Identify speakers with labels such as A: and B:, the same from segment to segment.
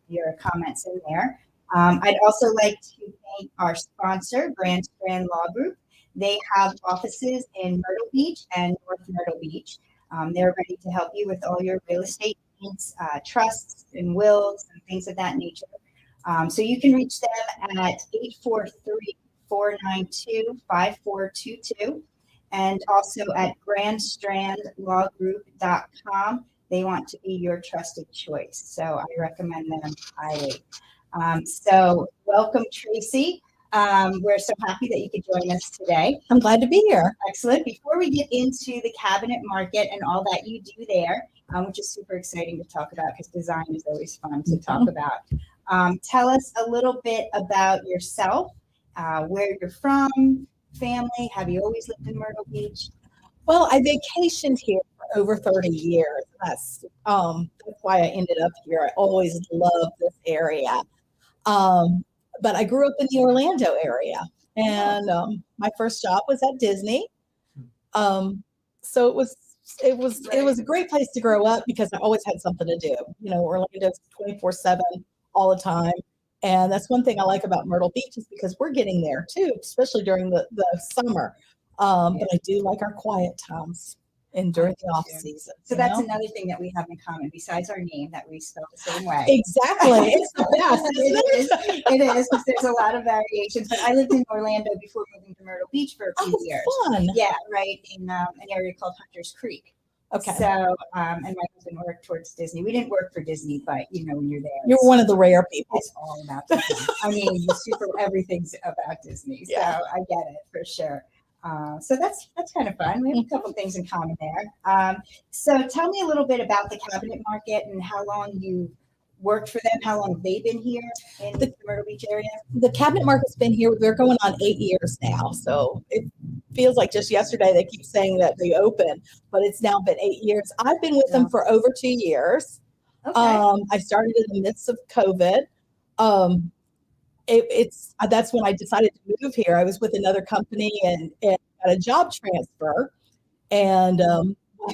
A: your comments in there. I'd also like to thank our sponsor, Grand Strand Law Group. They have offices in Myrtle Beach and North Myrtle Beach. They're ready to help you with all your real estate needs, trusts and wills and things of that nature. So you can reach them at 843-492-5422 and also at grandstrandlawgroup.com. They want to be your trusted choice. So I recommend them highly. So welcome, Tracy. We're so happy that you could join us today.
B: I'm glad to be here.
A: Excellent. Before we get into the cabinet market and all that you do there, which is super exciting to talk about because design is always fun to talk about. Tell us a little bit about yourself, where you're from, family. Have you always lived in Myrtle Beach?
B: Well, I vacationed here for over 30 years. That's why I ended up here. I always loved this area. But I grew up in the Orlando area, and my first job was at Disney. So it was a great place to grow up because I always had something to do. You know, Orlando's 24/7 all the time. And that's one thing I like about Myrtle Beach is because we're getting there too, especially during the summer. But I do like our quiet times and during the off season.
A: So that's another thing that we have in common besides our name that we spell the same way.
B: Exactly. It's the best, isn't it?
A: It is. There's a lot of variations. But I lived in Orlando before moving to Myrtle Beach for a few years.
B: Fun.
A: Yeah, right, in an area called Hunter's Creek.
B: Okay.
A: So, and my husband worked towards Disney. We didn't work for Disney, but you know, when you're there,
B: you're one of the rare people.
A: It's all about Disney. I mean, everything's about Disney. So
B: Yeah.
A: I get it for sure. So that's kind of fun. We have a couple things in common there. So tell me a little bit about the cabinet market and how long you worked for them. How long have they been here in the Myrtle Beach area?
B: The cabinet market's been here. They're going on 8 years now. So it feels like just yesterday they keep saying that they opened, but it's now been 8 years. I've been with them for over 2 years.
A: Okay.
B: I started in the midst of COVID. That's when I decided to move here. I was with another company and got a job transfer. And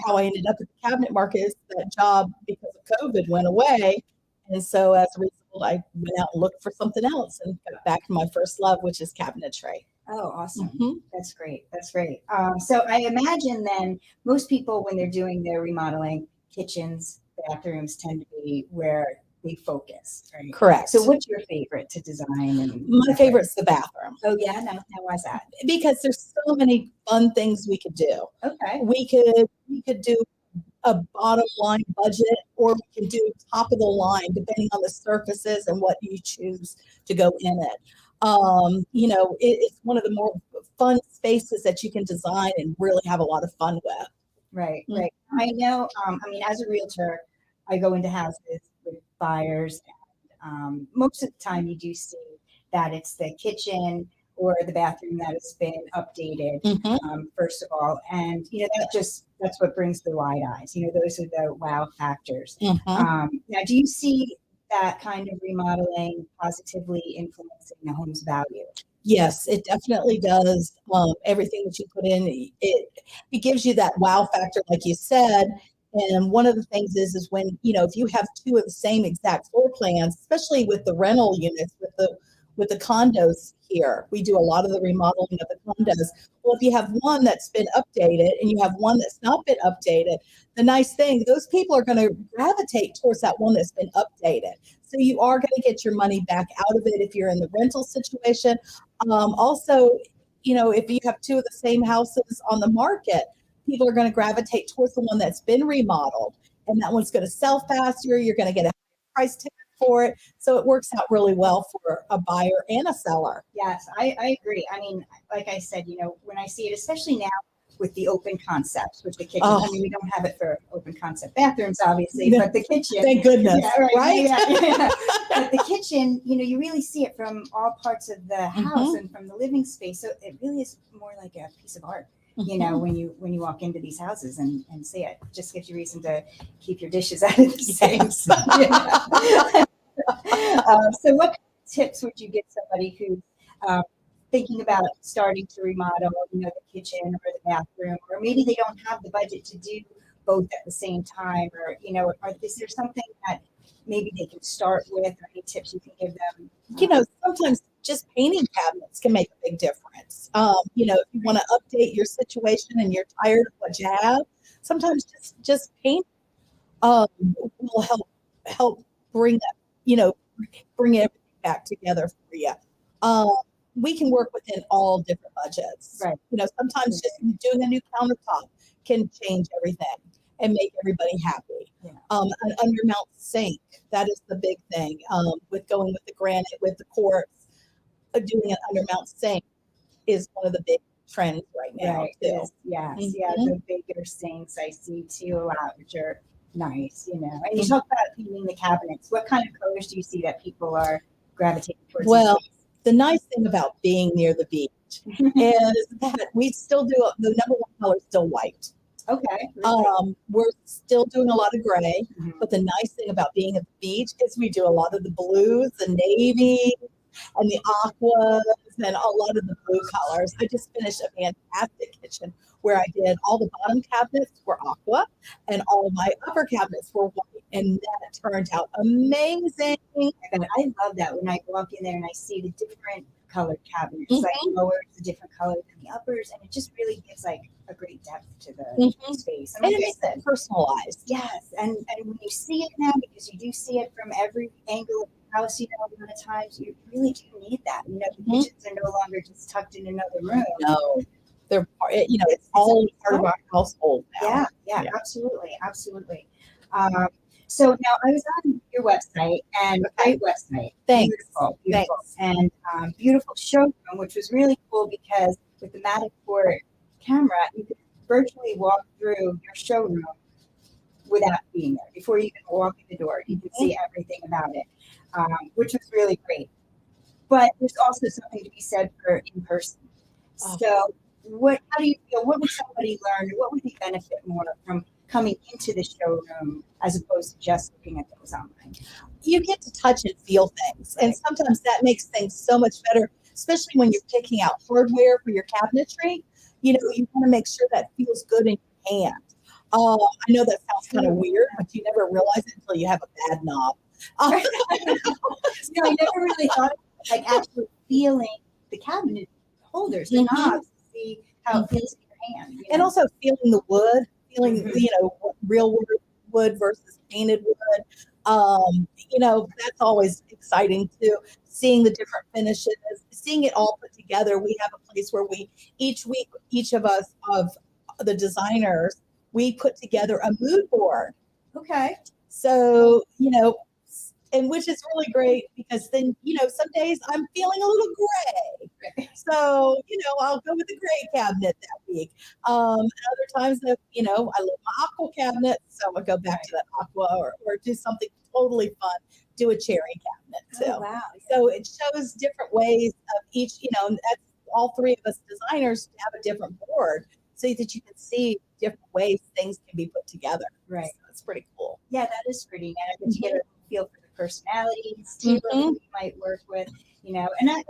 B: how I ended up at the cabinet market is that job, because of COVID, went away. And so as a result, I went out and looked for something else and got back to my first love, which is cabinetry.
A: Oh, awesome.
B: Mm-hmm.
A: That's great. That's great. So I imagine then most people, when they're doing their remodeling, kitchens, bathrooms tend to be where they focus, right?
B: Correct.
A: So what's your favorite to design?
B: My favorite's the bathroom.
A: Oh, yeah? Now why's that?
B: Because there's so many fun things we could do.
A: Okay.
B: We could do a bottom line budget, or we can do top of the line, depending on the surfaces and what you choose to go in it. It's one of the more fun spaces that you can design and really have a lot of fun with.
A: Right, right. I know, as a realtor, I go into houses with buyers, and most of the time you do see that it's the kitchen or the bathroom that has been updated, first of all. And, that's what brings the wide eyes. Those are the wow factors. Now, do you see that kind of remodeling positively influencing the home's value?
B: Yes, it definitely does. Everything that you put in, it gives you that wow factor, like you said. And one of the things is when, if you have two of the same exact floor plans, especially with the rental units, with the condos here, we do a lot of the remodeling of the condos. Well, if you have one that's been updated and you have one that's not been updated, the nice thing, those people are going to gravitate towards that one that's been updated. So you are going to get your money back out of it if you're in the rental situation. Also, if you have two of the same houses on the market, people are going to gravitate towards the one that's been remodeled, and that one's going to sell faster. You're going to get a price tag for it. So it works out really well for a buyer and a seller.
A: Yes, I agree. I mean, like I said, when I see it, especially now with the open concepts with the kitchen. I mean, we don't have it for open concept bathrooms, obviously, but the kitchen.
B: Thank goodness, right?
A: Yeah. But the kitchen, you really see it from all parts of the house and from the living space. So it really is more like a piece of art. When you walk into these houses and see it, just gives you reason to keep your dishes out of the sink. So what tips would you give somebody who's thinking about starting to remodel, the kitchen or the bathroom, or maybe they don't have the budget to do both at the same time, or is there something that maybe they can start with, or any tips you can give them?
B: Sometimes just painting cabinets can make a big difference. If you want to update your situation and you're tired of what you have, sometimes just paint will help bring that, bring everything back together for you. We can work within all different budgets.
A: Right.
B: Sometimes just doing a new countertop can change everything and make everybody happy.
A: Yeah.
B: An undermount sink, that is the big thing. With going with the granite, with the quartz, doing an undermount sink is one of the big trends right now.
A: Right.
B: Too.
A: Yes.
B: Mhm.
A: Yeah. The bigger sinks I see too a lot, which are nice, And you talk about painting the cabinets. What kind of colors do you see that people are gravitating towards?
B: Well, the nice thing about being near the beach is that we still do the number one color is still white.
A: Okay.
B: We're still doing a lot of gray,
A: Mhm.
B: but the nice thing about being at the beach is we do a lot of the blues, the navy, and the aquas, and a lot of the blue colors. I just finished a fantastic kitchen where I did all the bottom cabinets were aqua, and all of my upper cabinets were white, and that turned out amazing.
A: I love that when I walk in there and I see the different colored cabinets,
B: Mhm.
A: like lowers a different color than the uppers, and it just really gives like a great depth to the space.
B: And it makes it personalized.
A: Yes, and when you see it now, because you do see it from every angle of the house, a lot of times you really do need that. The kitchens are no longer just tucked in another room.
B: No, they're it's all part of our household now.
A: Yeah, absolutely. So now I was on your website, and great website.
B: Thanks.
A: Beautiful. And beautiful showroom, which was really cool because with the Matterport camera, you could virtually walk through your showroom without being there. Before you even walk in the door, you can see everything about it, which was really great. But there's also something to be said for in person. So how do you feel? What would somebody learn? What would they benefit more from coming into the showroom as opposed to just looking at those online?
B: You get to touch and feel things, and sometimes that makes things so much better, especially when you're picking out hardware for your cabinetry. You want to make sure that feels good in your hand. I know that sounds kind of weird, but you never realize it until you have a bad knob.
A: I never really thought of like actually feeling the cabinet holders, the knobs, to see how it feels in your hand.
B: And also feeling the wood, real wood versus painted wood. That's always exciting too. Seeing the different finishes, seeing it all put together. We have a place where each week, each of us of the designers, we put together a mood board.
A: Okay.
B: So, and which is really great because then, some days I'm feeling a little gray. So, I'll go with the gray cabinet that week. Other times that, I love my aqua cabinet. So I'll go back to that aqua or do something totally fun, do a cherry cabinet too.
A: Oh, wow.
B: So it shows different ways of each, and that's all three of us designers have a different board so that you can see different ways things can be put together.
A: Right.
B: So it's pretty cool.
A: Yeah, that is pretty neat. I bet you get a feel for the personalities too, who you might work with, and I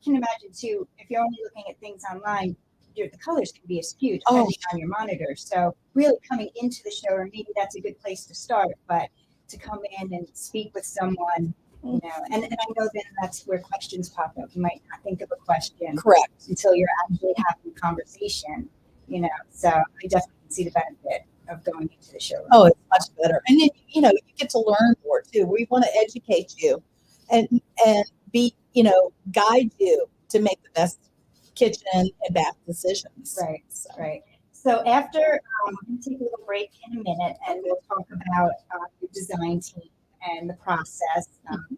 A: can imagine too, if you're only looking at things online, the colors can be askew depending on your monitor. So really coming into the showroom, maybe that's a good place to start, but to come in and speak with someone, and I know then that's where questions pop up. You might not think of a question
B: correct
A: until you're actually having a conversation, so I definitely see the benefit of going into the showroom.
B: Oh, it's much better. And then, you get to learn more too. We want to educate you and be, guide you to make the best kitchen and bath decisions.
A: Right. So after, we're going to take a little break in a minute and we'll talk about your design team and the process,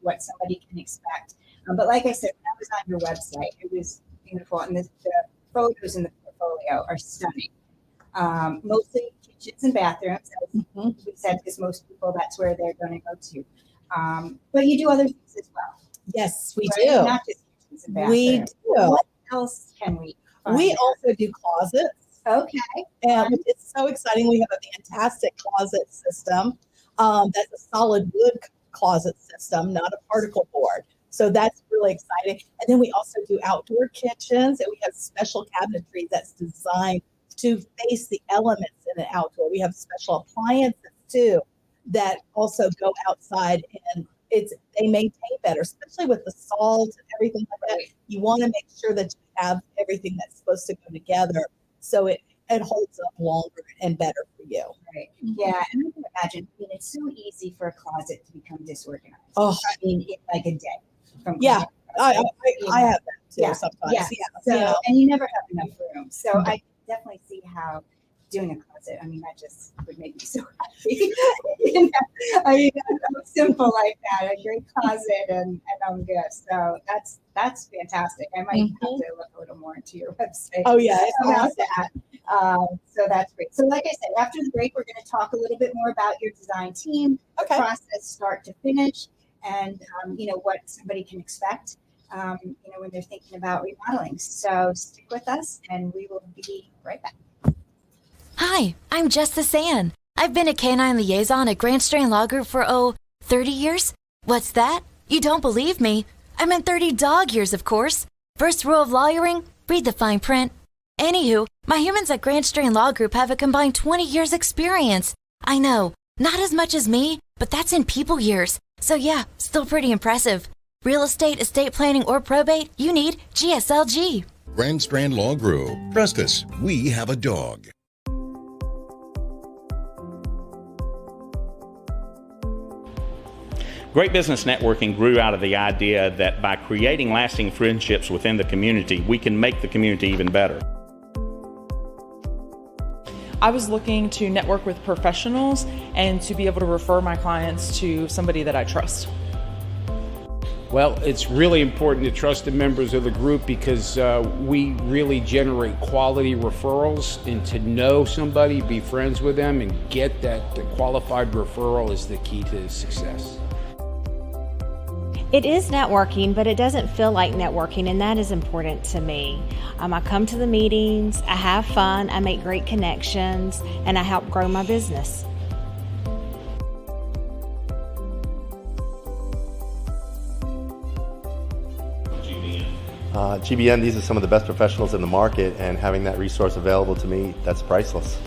A: what somebody can expect. But like I said, when I was on your website, it was beautiful. And the photos in the portfolio are stunning. Mostly kitchens and bathrooms, as we said, because most people, that's where they're going to go to. But you do other things as well.
B: Yes, we
A: do. Not just kitchens and bathrooms.
B: We do.
A: What else can we find?
B: We also do closets.
A: Okay.
B: And it's so exciting. We have a fantastic closet system. That's a solid wood closet system, not a particle board. So that's really exciting. And then we also do outdoor kitchens, and we have special cabinetry that's designed to face the elements in an outdoor. We have special appliances too that also go outside, and they maintain better, especially with the salt and everything like that. You want to make sure that you have everything that's supposed to go together, so it holds up longer and better for you.
A: Right. Yeah, and I can imagine. I mean, it's so easy for a closet to become disorganized.
B: Oh,
A: I mean, in like a day.
B: Yeah, I have that too sometimes.
A: Yeah. So, and you never have enough room. So I definitely see how doing a closet, I mean, that just would make me so happy. I mean, I'm simple like that, a great closet, and I'm good. So that's fantastic. I might have to look a little more into your website.
B: Oh yeah,
A: about that. So that's great. So like I said, after the break, we're going to talk a little bit more about your design team, the process start to finish, and what somebody can expect when they're thinking about remodeling. So stick with us, and we will be right back.
C: Hi, I'm Jess the Sand. I've been a canine liaison at Grand Strand Law Group for 30 years. What's that? You don't believe me? I meant 30 dog years, of course. First rule of lawyering, read the fine print. Anywho, my humans at Grand Strand Law Group have a combined 20 years experience. I know, not as much as me, but that's in people years. So yeah, still pretty impressive. Real estate, estate planning, or probate, you need GSLG.
D: Grand Strand Law Group. Trust us, we have a dog.
E: Great Business Networking grew out of the idea that by creating lasting friendships within the community, we can make the community even better.
F: I was looking to network with professionals and to be able to refer my clients to somebody that I trust.
G: Well, it's really important to trust the members of the group because we really generate quality referrals, and to know somebody, be friends with them, and get that qualified referral is the key to success.
H: It is networking, but it doesn't feel like networking, and that is important to me. I come to the meetings, I have fun, I make great connections, and I help grow my business.
I: GBN, these are some of the best professionals in the market, and having that resource available to me, that's priceless.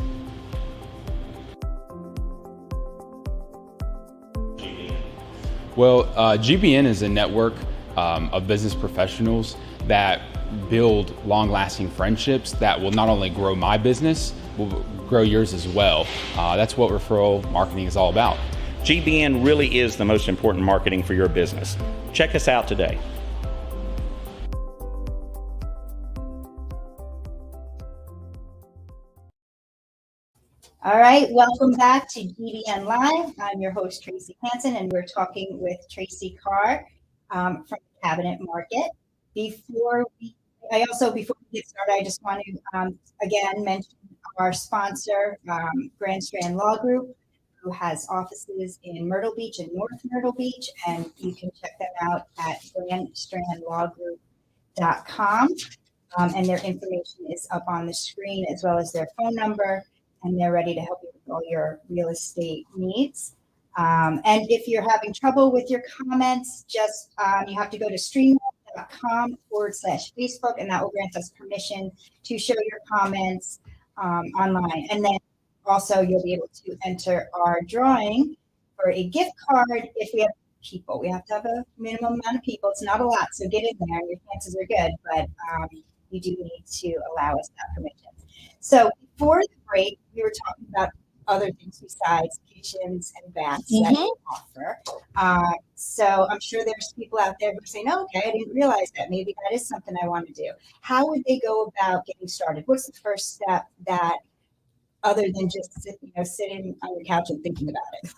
J: Well, GBN is a network of business professionals that build long-lasting friendships that will not only grow my business, will grow yours as well. That's what referral marketing is all about.
E: GBN really is the most important marketing for your business. Check us out today.
A: All right, welcome back to GBN Live. I'm your host, Tracy Hansen, and we're talking with Tracy Carr from Cabinet Market. Before we get started, I just want to again mention our sponsor, Grand Strand Law Group, who has offices in Myrtle Beach and North Myrtle Beach, and you can check them out at grandstrandlawgroup.com. And their information is up on the screen, as well as their phone number. And they're ready to help you with all your real estate needs. And if you're having trouble with your comments, just you have to go to streamline.com/Facebook, and that will grant us permission to show your comments online. And then also you'll be able to enter our drawing for a gift card if we have people. We have to have a minimum amount of people. It's not a lot, so get in there. Your chances are good, but you do need to allow us that permission. So before the break, we were talking about other things besides kitchens and baths that we offer. So I'm sure there's people out there who are saying, oh, okay, I didn't realize that. Maybe that is something I want to do. How would they go about getting started? What's the first step that, other than just sitting on your couch and thinking about it?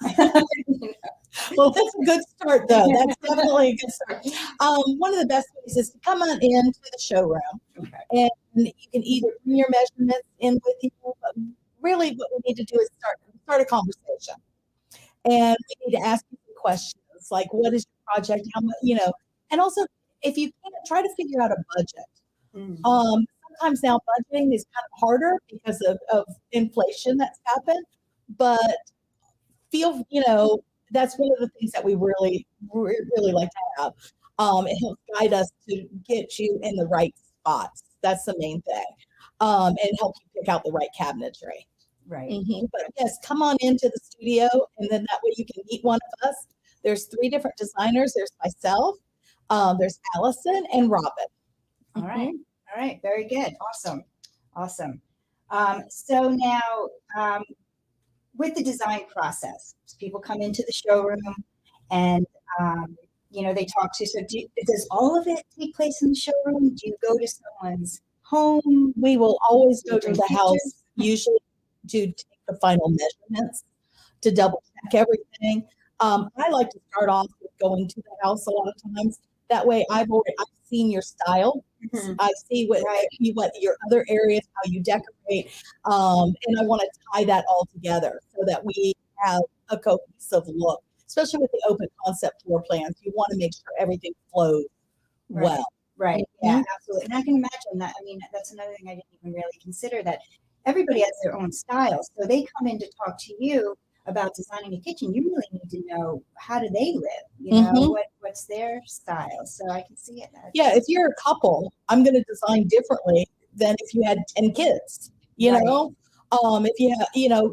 B: Well, that's a good start, though. That's definitely a good start. One of the best ways is to come on into the showroom, and you can either bring your measurements in with you, but really what we need to do is start a conversation. And we need to ask you questions like, what is your project? How much, and also if you can't, try to figure out a budget. Sometimes now budgeting is kind of harder because of inflation that's happened, but that's one of the things that we really like to have. It helps guide us to get you in the right spots. That's the main thing. And help you pick out the right cabinetry.
A: Right.
B: But yes, come on into the studio, and then that way you can meet one of us. There's 3 different designers. There's myself, there's Allison, and Robin.
A: All right. All right. Very good. Awesome. Awesome. So now, with the design process, people come into the showroom and, they talk to you. So does all of it take place in the showroom? Do you go to someone's home?
B: We will always go to
A: Take
B: the house,
A: pictures?
B: usually to take the final measurements, to double check everything. I like to start off with going to the house a lot of times. That way I've seen your style. I see what your other areas, how you decorate. And I want to tie that all together so that we have a cohesive look, especially with the open concept floor plans. You want to make sure everything flows well.
A: Right. Yeah, absolutely. And I can imagine that. I mean, that's another thing I didn't even really consider, that everybody has their own style. So they come in to talk to you about designing a kitchen. You really need to know, how do they live? You know, what's their style? So I can see it.
B: Yeah, if you're a couple, I'm going to design differently than if you had 10 kids, you know? If you have,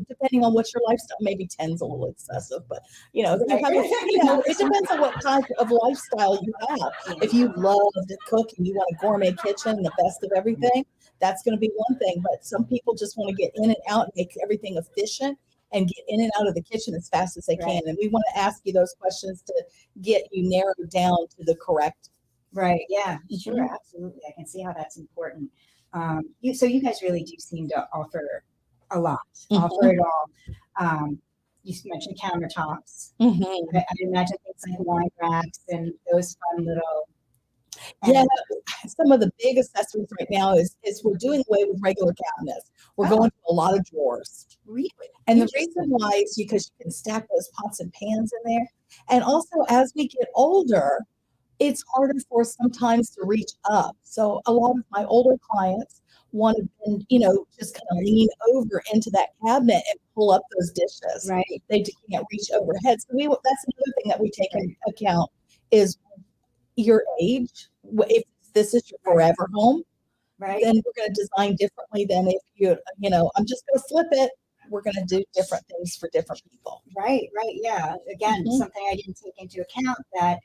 B: depending on what your lifestyle, maybe 10's a little excessive, but if you have, it depends on what type of lifestyle you have. If you love to cook and you want a gourmet kitchen, the best of everything, that's going to be one thing. But some people just want to get in and out and make everything efficient and get in and out of the kitchen as fast as they can. And we want to ask you those questions to get you narrowed down to the correct.
A: Right. Yeah, sure. Absolutely. I can see how that's important. So you guys really do seem to offer a lot, offer it all. You mentioned countertops. I imagine things like wine racks and those fun little.
B: Yeah, some of the big accessories right now is we're doing away with regular cabinets. We're going to a lot of drawers.
A: Really?
B: And the reason why is because you can stack those pots and pans in there. And also, as we get older, it's harder for us sometimes to reach up. So a lot of my older clients want to, just kind of lean over into that cabinet and pull up those dishes.
A: Right.
B: They can't reach overhead. So that's another thing that we take into account is your age. If this is your forever home, then we're going to design differently than if I'm just going to flip it. We're going to do different things for different people.
A: Right. Yeah. Again, something I didn't take into account that,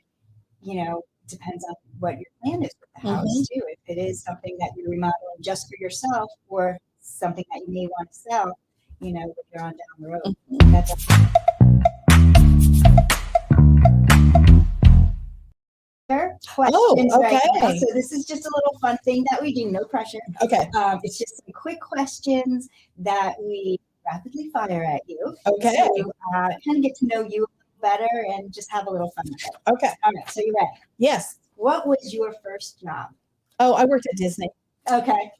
A: depends on what your plan is for the house too. If it is something that you're remodeling just for yourself or something that you may want to sell, later on down the road. That's questions right now. So this is just a little fun thing that we do, no pressure.
B: Okay.
A: It's just some quick questions that we rapidly fire at you.
B: Okay.
A: So kind of get to know you better and just have a little fun with it.
B: Okay.
A: All right. So you ready?
B: Yes.
A: What was your first job?
B: Oh, I worked at Disney.
A: Okay.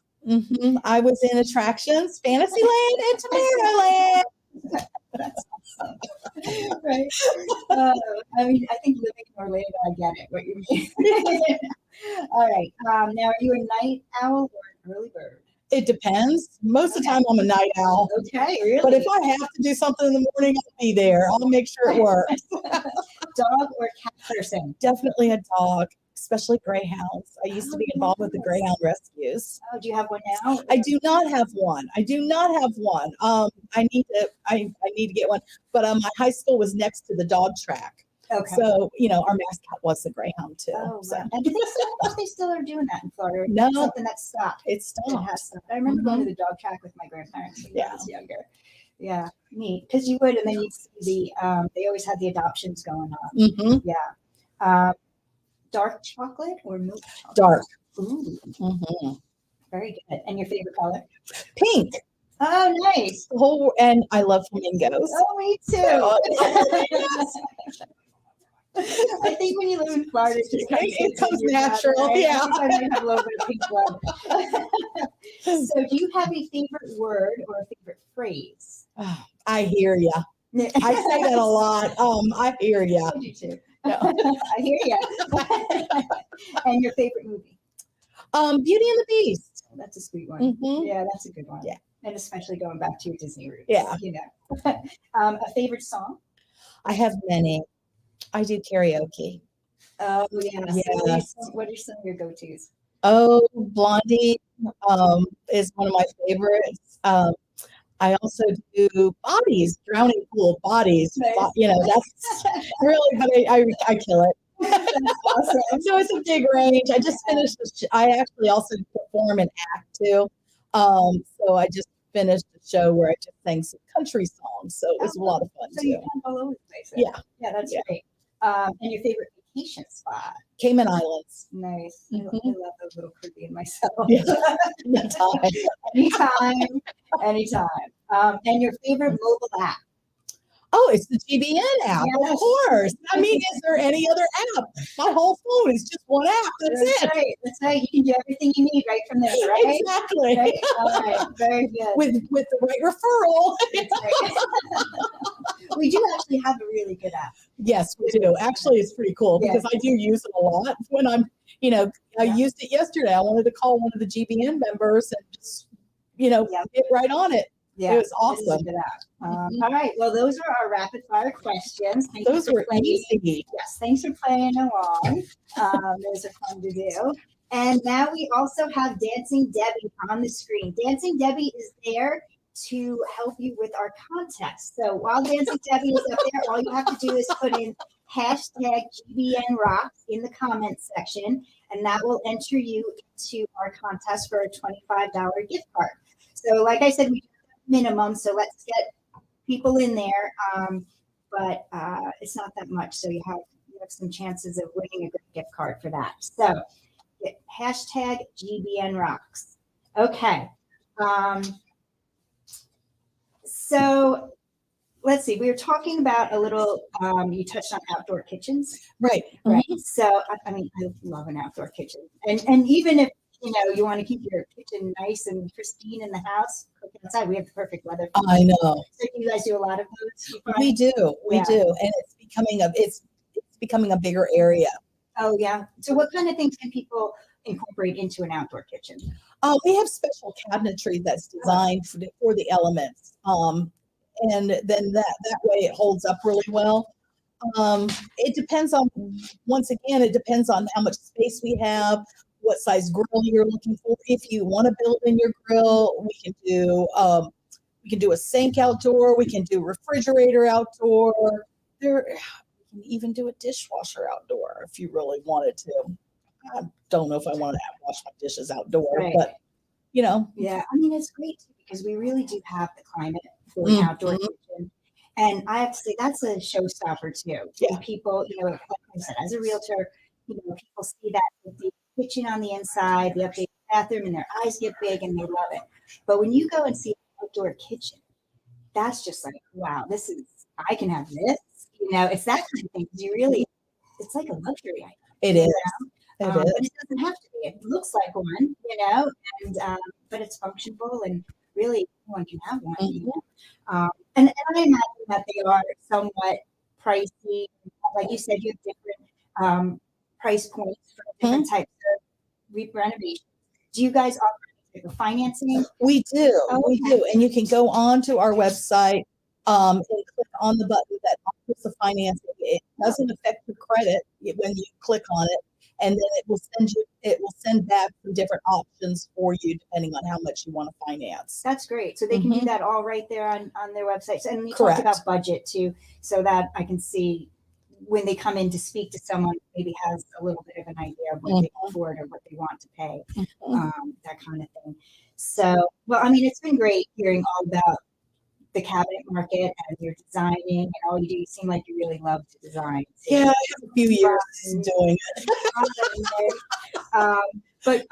B: I was in attractions, Fantasyland, and Tomorrowland.
A: That's awesome. Right. I think living in Orlando, I get it, what you mean. All right. Now, are you a night owl or an early bird?
B: It depends. Most of the time, I'm a night owl.
A: Okay, really?
B: But if I have to do something in the morning, I'll be there. I'll make sure it works.
A: Dog or cat person?
B: Definitely a dog, especially greyhounds. I used to be involved with the greyhound rescues.
A: Oh, do you have one now?
B: I do not have one. I need to get one. But my high school was next to the dog track.
A: Okay.
B: So, our mascot was the greyhound too.
A: Oh,
B: so.
A: right. And they still are doing that in Florida?
B: No.
A: It's something that stopped.
B: It stopped.
A: It has stopped. I remember going to the dog track with my grandparents when I was younger. Yeah, neat. Because you would, and then you'd see they always had the adoptions going on. Yeah. Dark chocolate or milk chocolate?
B: Dark.
A: Ooh. Very good. And your favorite color?
B: Pink.
A: Oh, nice.
B: And I love flamingos.
A: Oh, me too. I think when you live in Florida, it comes
B: natural.
A: Blood, right?
B: Yeah.
A: Every time you have a little bit of pink blood. So, do you have a favorite word or a favorite phrase?
B: Oh, I hear ya. I say that a lot. I hear ya.
A: I do too. No. I hear ya. And your favorite movie?
B: Beauty and the Beast.
A: That's a sweet one. Yeah, that's a good one.
B: Yeah.
A: And especially going back to your Disney roots.
B: Yeah.
A: A favorite song?
B: I have many. I do karaoke.
A: Oh, yes.
B: Yes.
A: What are some of your go-tos?
B: Oh, Blondie is one of my favorites. I also do bodies, drowning pool bodies.
A: Nice.
B: You know, that's really, but I kill it.
A: Awesome.
B: So it's a big range. I just finished. I actually also perform and act too. So I just finished a show where I just sang some country songs. So it was a lot of fun
A: So
B: too.
A: you can all over the place.
B: Yeah.
A: Yeah, that's great. And your favorite vacation spot?
B: Cayman Islands.
A: Nice. I
B: Mhm.
A: love those little Caribbean myself.
B: Yeah. Anytime.
A: Anytime. And your favorite mobile app?
B: Oh, it's the GBN app,
A: Yes.
B: of course. I mean, is there any other app? My whole phone is just one app. That's it.
A: Right. That's right. You can do everything you need right from there, right?
B: Exactly.
A: Right? All right. Very good.
B: With the right referral.
A: That's right. We do actually have a really good app.
B: Yes, we do. Actually, it's pretty cool
A: Yeah.
B: because I do use it a lot when I'm, I used it yesterday. I wanted to call one of the GBN members and just, get right on it.
A: Yeah,
B: It was
A: it is a
B: awesome.
A: good app. All right. Well, those are our rapid fire questions. Thank you
B: Those
A: for
B: were
A: playing.
B: easy.
A: Yes, thanks for playing along. Those are fun to do. And now we also have Dancing Debbie on the screen. Dancing Debbie is there to help you with our contest. So while Dancing Debbie is up there, all you have to do is put in hashtag GBN Rocks in the comments section, and that will enter you into our contest for a $25 gift card. So like I said, we do have a minimum, so let's get people in there. But it's not that much, so you have some chances of winning a good gift card for that. So hashtag GBN Rocks. Okay. So let's see. We were talking about a little. You touched on outdoor kitchens,
B: Right.
A: right? So I mean, I love an outdoor kitchen, and even if you want to keep your kitchen nice and pristine in the house, cook outside. We have the perfect weather.
B: I know.
A: So you guys do a lot of those.
B: We do. We
A: Yeah.
B: do. And it's becoming a bigger area.
A: Oh yeah. So what kind of things can people incorporate into an outdoor kitchen?
B: We have special cabinetry that's designed for the elements. And then that way it holds up really well. It depends on how much space we have, what size grill you're looking for. If you want to build in your grill, we can do a sink outdoor. We can do refrigerator outdoor. We can even do a dishwasher outdoor if you really wanted to. I don't know if I want to wash my dishes outdoor,
A: Right.
B: but
A: Yeah, I mean, it's great too, because we really do have the climate for an outdoor kitchen. And I have to say, that's a showstopper too.
B: Yeah.
A: When people, like I said, as a realtor, people see that with the kitchen on the inside, the updated bathroom, and their eyes get big and they love it. But when you go and see an outdoor kitchen, that's just like, wow, I can have this. It's that kind of thing. It's like a luxury item.
B: it is.
A: But it doesn't have to be. It looks like one, and but it's functional and really anyone can have one. And I imagine that they are somewhat pricey. Like you said, you have different price points for different types of renovations. Do you guys offer any type of financing?
B: We do.
A: Oh,
B: We
A: okay.
B: do. And you can go on to our website and click on the button that offers the financing. It doesn't affect your credit when you click on it. And then it will send back some different options for you depending on how much you want to finance.
A: That's great. So they can do that all right there on their websites. And you
B: Correct.
A: talked about budget too, so that I can see when they come in to speak to someone, maybe has a little bit of an idea of what they can afford or what they want to pay, that kind of thing. So, well, I mean, it's been great hearing all about the cabinet market and your designing and all you do. You seem like you really love to design. So
B: Yeah, I have a few years doing it.
A: But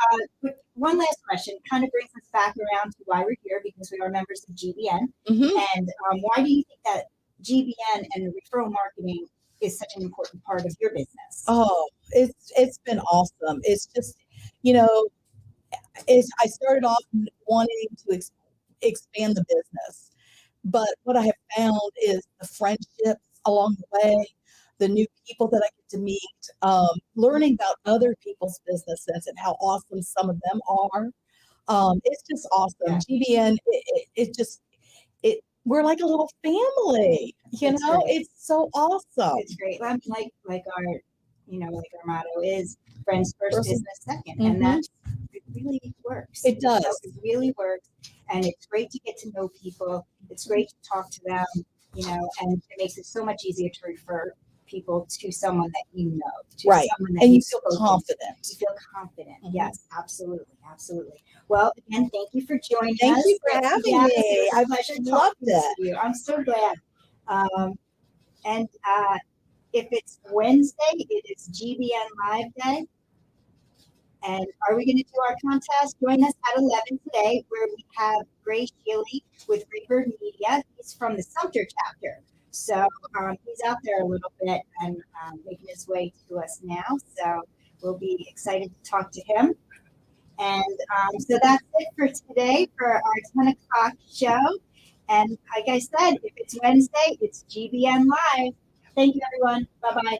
A: one last question kind of brings us back around to why we're here, because we are members of GBN. And why do you think that GBN and referral marketing is such an important part of your business?
B: Oh, it's been awesome. It's just, I started off wanting to expand the business, but what I have found is the friendships along the way, the new people that I get to meet, learning about other people's businesses and how awesome some of them are. It's just awesome. GBN, we're like a little family,
A: It's great.
B: it's so awesome.
A: It's great. I mean, like our, like our motto is friends first, business second. And it really works.
B: It does.
A: It really works. And it's great to get to know people. It's great to talk to them, and it makes it so much easier to refer people to someone that you know, to
B: Right.
A: someone that
B: And you
A: you've
B: feel
A: spoken to.
B: confident.
A: You feel confident.
B: Mhm.
A: Yes, absolutely. Absolutely. Well, again, thank you for joining us.
B: Thank you for having
A: Yes,
B: me.
A: it was a
B: I
A: pleasure
B: loved
A: talking to
B: it.
A: you. I'm so glad. And if it's Wednesday, it is GBN Live Day. And are we going to do our contest? Join us at 11 today, where we have Grace Healy with Freebird Media. He's from the Sumter chapter. So he's out there a little bit and making his way to us now. So we'll be excited to talk to him. And so that's it for today for our 10 o'clock show. And like I said, if it's Wednesday, it's GBN Live. Thank you, everyone. Bye-bye.